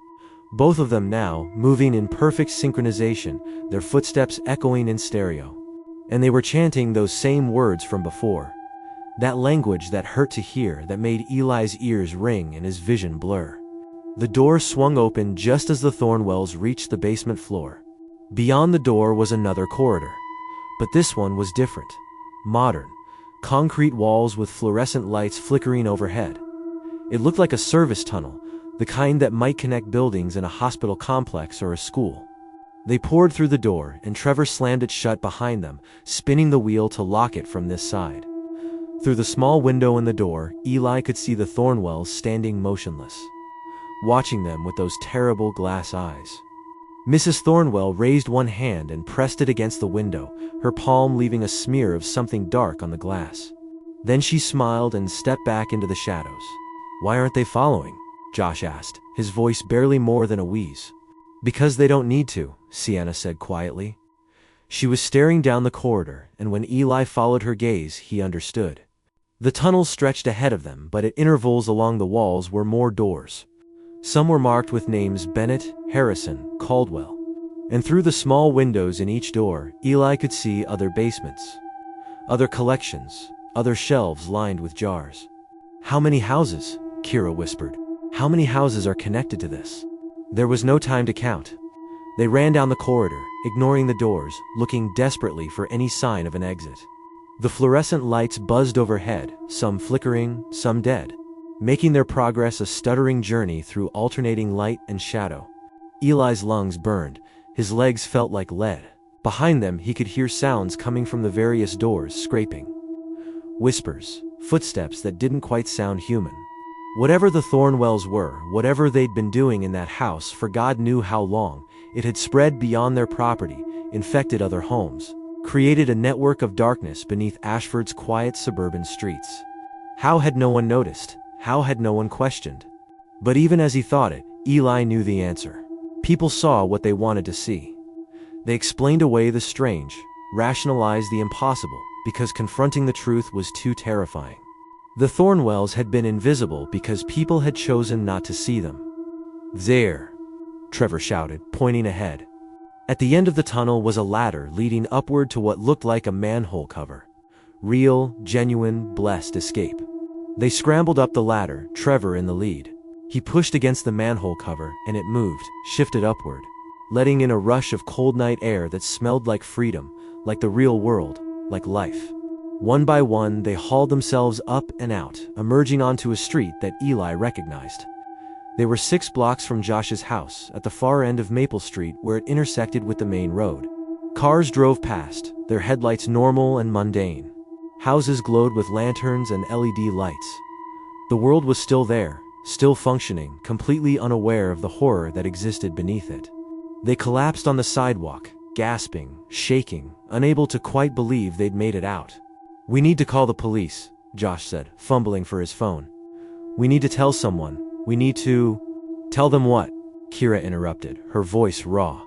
Both of them now, moving in perfect synchronization, their footsteps echoing in stereo. And they were chanting those same words from before. That language that hurt to hear, that made Eli's ears ring and his vision blur. The door swung open just as the Thornwells reached the basement floor. Beyond the door was another corridor. But this one was different. Modern. Concrete walls with fluorescent lights flickering overhead. It looked like a service tunnel, the kind that might connect buildings in a hospital complex or a school. They poured through the door, and Trevor slammed it shut behind them, spinning the wheel to lock it from this side. Through the small window in the door, Eli could see the Thornwells standing motionless, watching them with those terrible glass eyes. Mrs. Thornwell raised one hand and pressed it against the window, her palm leaving a smear of something dark on the glass. Then she smiled and stepped back into the shadows. "Why aren't they following?" Josh asked, his voice barely more than a wheeze. Because they don't need to, Sienna said quietly. She was staring down the corridor, and when Eli followed her gaze, he understood. The tunnels stretched ahead of them, but at intervals along the walls were more doors. Some were marked with names Bennett, Harrison, Caldwell. And through the small windows in each door, Eli could see other basements, other collections, other shelves lined with jars. How many houses? Kira whispered. How many houses are connected to this? There was no time to count. They ran down the corridor, ignoring the doors, looking desperately for any sign of an exit. The fluorescent lights buzzed overhead, some flickering, some dead, making their progress a stuttering journey through alternating light and shadow. Eli's lungs burned. His legs felt like lead. Behind them, he could hear sounds coming from the various doors, scraping. Whispers, footsteps that didn't quite sound human. Whatever the Thornwells were, whatever they'd been doing in that house for God knew how long, it had spread beyond their property, infected other homes, created a network of darkness beneath Ashford's quiet suburban streets. How had no one noticed? How had no one questioned? But even as he thought it, Eli knew the answer. People saw what they wanted to see. They explained away the strange, rationalized the impossible, because confronting the truth was too terrifying. The Thornwells had been invisible because people had chosen not to see them. There, Trevor shouted, pointing ahead. At the end of the tunnel was a ladder leading upward to what looked like a manhole cover. Real, genuine, blessed escape. They scrambled up the ladder, Trevor in the lead. He pushed against the manhole cover, and it moved, shifted upward, letting in a rush of cold night air that smelled like freedom, like the real world, like life. One by one, they hauled themselves up and out, emerging onto a street that Eli recognized. They were 6 blocks from Josh's house, at the far end of Maple Street where it intersected with the main road. Cars drove past, their headlights normal and mundane. Houses glowed with lanterns and LED lights. The world was still there, still functioning, completely unaware of the horror that existed beneath it. They collapsed on the sidewalk, gasping, shaking, unable to quite believe they'd made it out. "We need to call the police," Josh said, fumbling for his phone. "We need to tell someone. We need to—" "Tell them what?" Kira interrupted, her voice raw.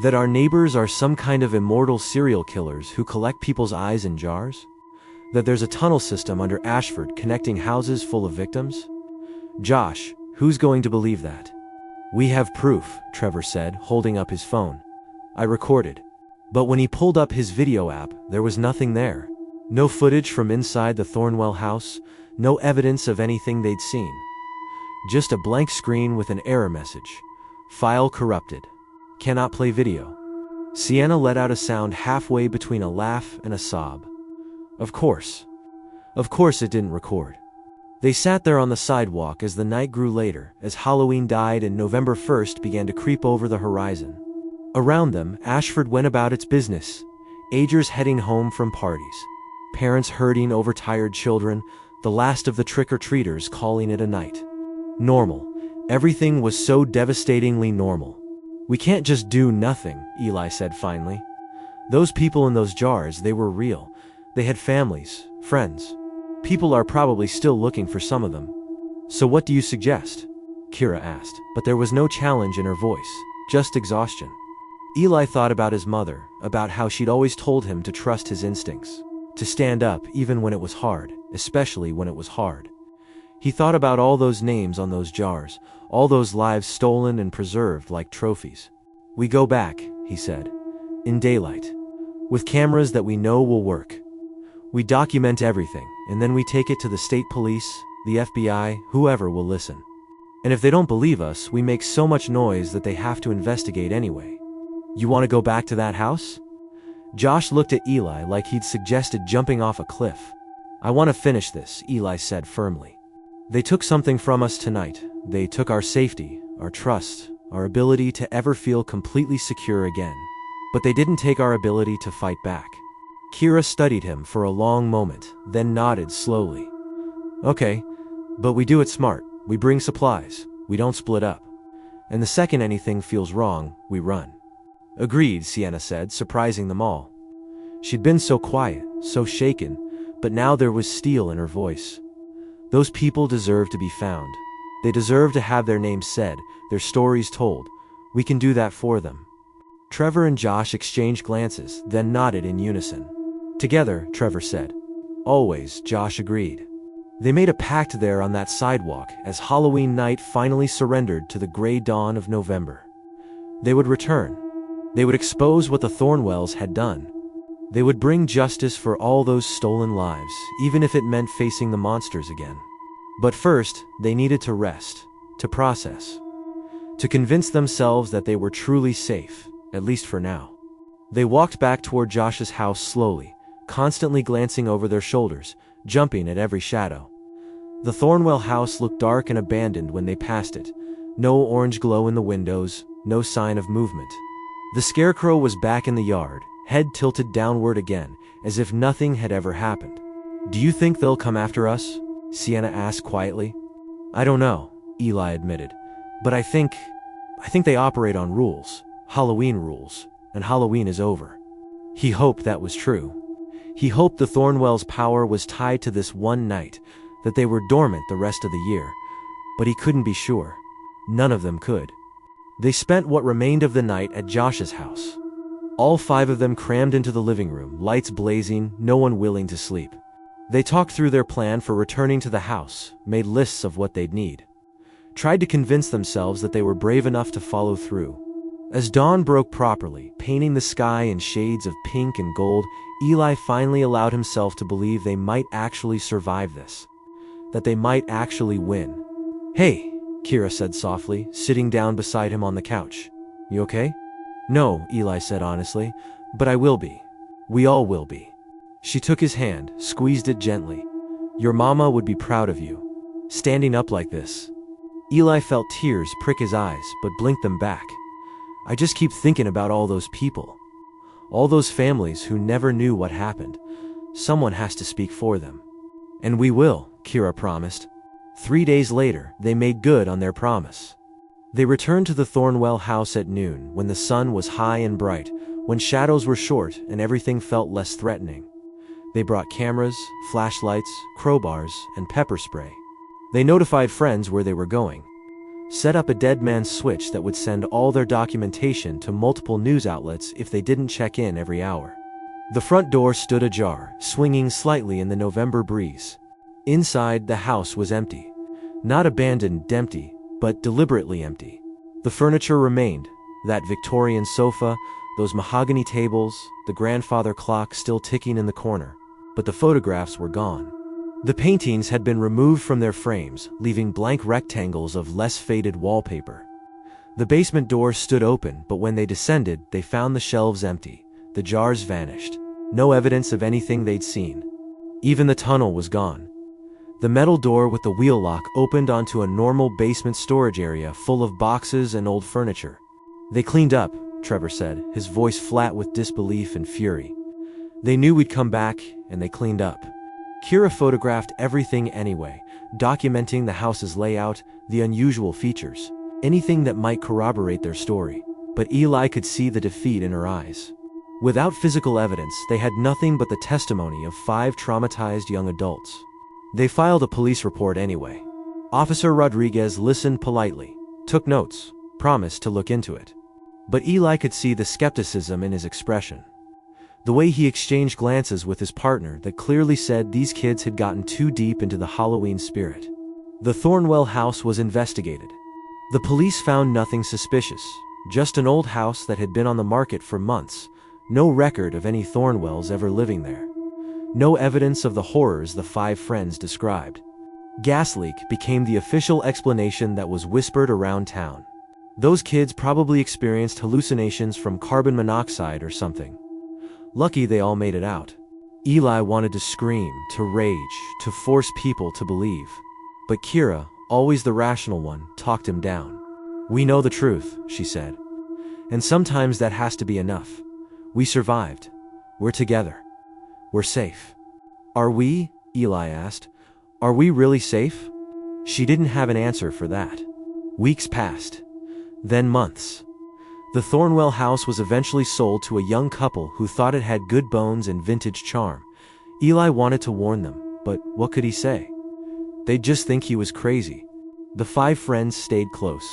"That our neighbors are some kind of immortal serial killers who collect people's eyes in jars? That there's a tunnel system under Ashford connecting houses full of victims? Josh, who's going to believe that?" "We have proof," Trevor said, holding up his phone. "I recorded." But when he pulled up his video app, there was nothing there. No footage from inside the Thornwell house, no evidence of anything they'd seen. Just a blank screen with an error message. File corrupted. Cannot play video. Sienna let out a sound halfway between a laugh and a sob. Of course it didn't record. They sat there on the sidewalk as the night grew later, as Halloween died and November 1st began to creep over the horizon. Around them, Ashford went about its business, agers heading home from parties, parents herding overtired children, the last of the trick-or-treaters calling it a night. Normal. Everything was so devastatingly normal. "We can't just do nothing," Eli said finally. "Those people in those jars, they were real. They had families, friends. People are probably still looking for some of them." "So what do you suggest?" Kira asked, but there was no challenge in her voice, just exhaustion. Eli thought about his mother, about how she'd always told him to trust his instincts, to stand up even when it was hard, especially when it was hard. He thought about all those names on those jars, all those lives stolen and preserved like trophies. "We go back," he said, "in daylight, with cameras that we know will work. We document everything, and then we take it to the state police, the FBI, whoever will listen. And if they don't believe us, we make so much noise that they have to investigate anyway." "You want to go back to that house?" Josh looked at Eli like he'd suggested jumping off a cliff. "I want to finish this," Eli said firmly. "They took something from us tonight. They took our safety, our trust, our ability to ever feel completely secure again. But they didn't take our ability to fight back." Kira studied him for a long moment, then nodded slowly. "Okay, but we do it smart. We bring supplies. We don't split up. And the second anything feels wrong, we run." "Agreed," Sienna said, surprising them all. She'd been so quiet, so shaken, but now there was steel in her voice. "Those people deserve to be found. They deserve to have their names said, their stories told. We can do that for them." Trevor and Josh exchanged glances, then nodded in unison. "Together," Trevor said. "Always," Josh agreed. They made a pact there on that sidewalk as Halloween night finally surrendered to the gray dawn of November. They would return. They would expose what the Thornwells had done. They would bring justice for all those stolen lives, even if it meant facing the monsters again. But first, they needed to rest, to process, to convince themselves that they were truly safe, at least for now. They walked back toward Josh's house slowly, constantly glancing over their shoulders, jumping at every shadow. The Thornwell house looked dark and abandoned when they passed it. No orange glow in the windows, no sign of movement. The scarecrow was back in the yard, head tilted downward again, as if nothing had ever happened. "Do you think they'll come after us?" Sienna asked quietly. "I don't know," Eli admitted, "but I think they operate on rules, Halloween rules, and Halloween is over." He hoped that was true. He hoped the Thornwells' power was tied to this one night, that they were dormant the rest of the year, but he couldn't be sure. None of them could. They spent what remained of the night at Josh's house. All 5 of them crammed into the living room, lights blazing, no one willing to sleep. They talked through their plan for returning to the house, made lists of what they'd need. Tried to convince themselves that they were brave enough to follow through. As dawn broke properly, painting the sky in shades of pink and gold, Eli finally allowed himself to believe they might actually survive this. That they might actually win. "Hey," Kira said softly, sitting down beside him on the couch. "You okay?" "No," Eli said honestly, "but I will be. We all will be." She took his hand, squeezed it gently. "Your mama would be proud of you. Standing up like this." Eli felt tears prick his eyes, but blinked them back. "I just keep thinking about all those people. All those families who never knew what happened. Someone has to speak for them." "And we will," Kira promised. 3 days later, they made good on their promise. They returned to the Thornwell house at noon, when the sun was high and bright, when shadows were short and everything felt less threatening. They brought cameras, flashlights, crowbars, and pepper spray. They notified friends where they were going. Set up a dead man's switch that would send all their documentation to multiple news outlets if they didn't check in every hour. The front door stood ajar, swinging slightly in the November breeze. Inside, the house was empty. Not abandoned, empty, but deliberately empty. The furniture remained, that Victorian sofa, those mahogany tables, the grandfather clock still ticking in the corner, but the photographs were gone. The paintings had been removed from their frames, leaving blank rectangles of less faded wallpaper. The basement door stood open, but when they descended, they found the shelves empty. The jars vanished. No evidence of anything they'd seen. Even the tunnel was gone. The metal door with the wheel lock opened onto a normal basement storage area full of boxes and old furniture. "They cleaned up," Trevor said, his voice flat with disbelief and fury. "They knew we'd come back, and they cleaned up." Kira photographed everything anyway, documenting the house's layout, the unusual features, anything that might corroborate their story. But Eli could see the defeat in her eyes. Without physical evidence, they had nothing but the testimony of 5 traumatized young adults. They filed a police report anyway. Officer Rodriguez listened politely, took notes, promised to look into it. But Eli could see the skepticism in his expression. The way he exchanged glances with his partner that clearly said these kids had gotten too deep into the Halloween spirit. The Thornwell house was investigated. The police found nothing suspicious, just an old house that had been on the market for months, no record of any Thornwells ever living there. No evidence of the horrors the 5 friends described. Gas leak became the official explanation that was whispered around town. Those kids probably experienced hallucinations from carbon monoxide or something. Lucky they all made it out. Eli wanted to scream, to rage, to force people to believe. But Kira, always the rational one, talked him down. "We know the truth," she said. "And sometimes that has to be enough. We survived. We're together. We're safe." "Are we?" Eli asked. "Are we really safe?" She didn't have an answer for that. Weeks passed. Then months. The Thornwell house was eventually sold to a young couple who thought it had good bones and vintage charm. Eli wanted to warn them, but what could he say? They'd just think he was crazy. The five friends stayed close,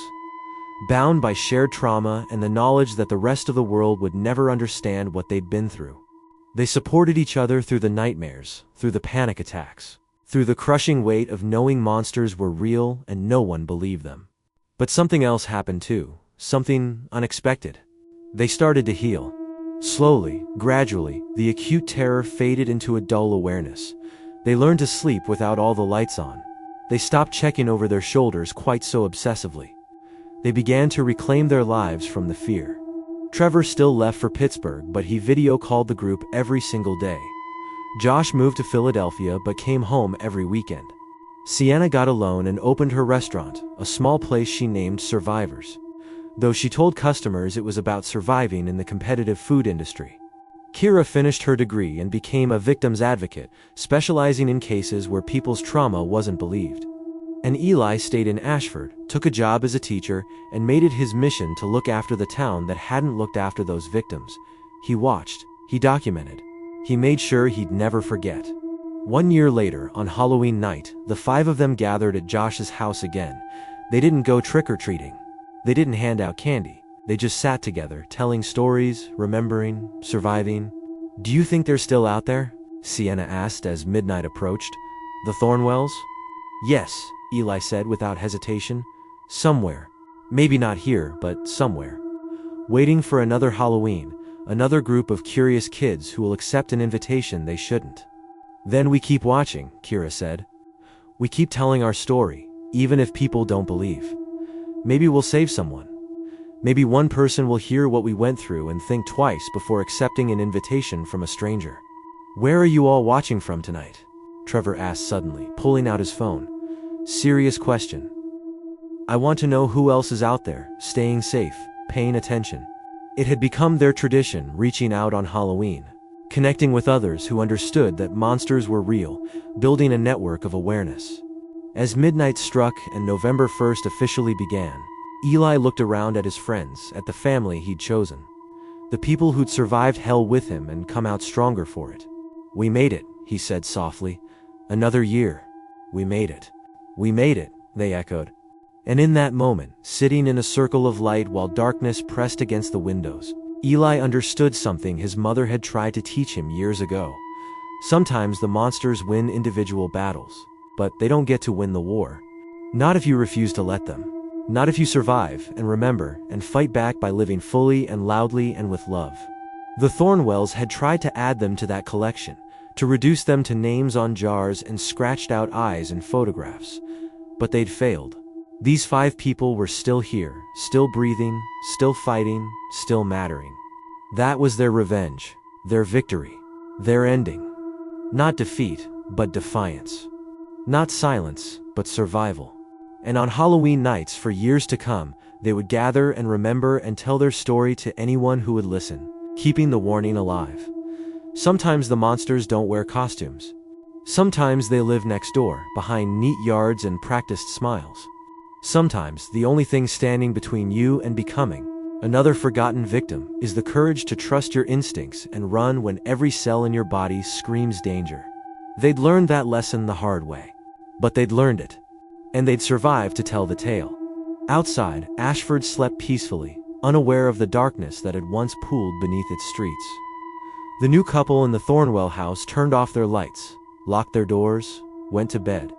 bound by shared trauma and the knowledge that the rest of the world would never understand what they'd been through. They supported each other through the nightmares, through the panic attacks, through the crushing weight of knowing monsters were real and no one believed them. But something else happened too, something unexpected. They started to heal. Slowly, gradually, the acute terror faded into a dull awareness. They learned to sleep without all the lights on. They stopped checking over their shoulders quite so obsessively. They began to reclaim their lives from the fear. Trevor still left for Pittsburgh, but he video called the group every single day. Josh moved to Philadelphia but came home every weekend. Sienna got a loan and opened her restaurant, a small place she named Survivors, though she told customers it was about surviving in the competitive food industry. Kira finished her degree and became a victim's advocate, specializing in cases where people's trauma wasn't believed. And Eli stayed in Ashford, took a job as a teacher, and made it his mission to look after the town that hadn't looked after those victims. He watched, he documented, he made sure he'd never forget. 1 year later, on Halloween night, the five of them gathered at Josh's house again. They didn't go trick-or-treating. They didn't hand out candy. They just sat together, telling stories, remembering, surviving. "Do you think they're still out there?" Sienna asked as midnight approached. "The Thornwells?" "Yes," Eli said without hesitation. "Somewhere. Maybe not here, but somewhere. Waiting for another Halloween, another group of curious kids who will accept an invitation they shouldn't." "Then we keep watching," Kira said. "We keep telling our story, even if people don't believe. Maybe we'll save someone. Maybe one person will hear what we went through and think twice before accepting an invitation from a stranger." "Where are you all watching from tonight?" Trevor asked suddenly, pulling out his phone. Serious question. "I want to know who else is out there, staying safe, paying attention." It had become their tradition, reaching out on Halloween, connecting with others who understood that monsters were real, building a network of awareness. As midnight struck and November 1st officially began, Eli looked around at his friends, at the family he'd chosen. The people who'd survived hell with him and come out stronger for it. "We made it," he said softly. "Another year. We made it." "We made it," they echoed. And in that moment, sitting in a circle of light while darkness pressed against the windows, Eli understood something his mother had tried to teach him years ago. Sometimes the monsters win individual battles, but they don't get to win the war. Not if you refuse to let them. Not if you survive and remember and fight back by living fully and loudly and with love. The Thornwells had tried to add them to that collection, to reduce them to names on jars and scratched out eyes in photographs. But they'd failed. These five people were still here, still breathing, still fighting, still mattering. That was their revenge, their victory, their ending. Not defeat, but defiance. Not silence, but survival. And on Halloween nights for years to come, they would gather and remember and tell their story to anyone who would listen, keeping the warning alive. Sometimes the monsters don't wear costumes. Sometimes they live next door, behind neat yards and practiced smiles. Sometimes the only thing standing between you and becoming another forgotten victim is the courage to trust your instincts and run when every cell in your body screams danger. They'd learned that lesson the hard way. But they'd learned it. And they'd survived to tell the tale. Outside, Ashford slept peacefully, unaware of the darkness that had once pooled beneath its streets. The new couple in the Thornwell house turned off their lights, locked their doors, went to bed.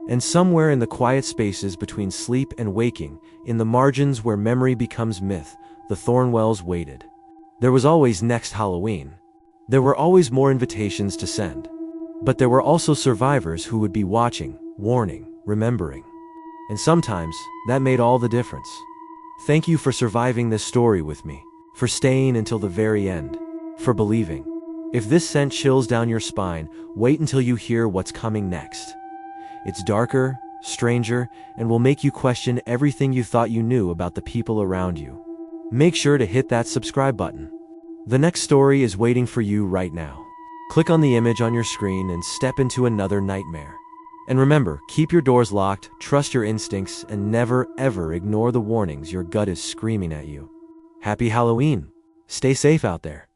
And somewhere in the quiet spaces between sleep and waking, in the margins where memory becomes myth, the Thornwells waited. There was always next Halloween. There were always more invitations to send. But there were also survivors who would be watching, warning, remembering. And sometimes, that made all the difference. Thank you for surviving this story with me, for staying until the very end, for believing. If this sent chills down your spine, wait until you hear what's coming next. It's darker, stranger, and will make you question everything you thought you knew about the people around you. Make sure to hit that subscribe button. The next story is waiting for you right now. Click on the image on your screen and step into another nightmare. And remember, keep your doors locked, trust your instincts, and never, ever ignore the warnings your gut is screaming at you. Happy Halloween! Stay safe out there.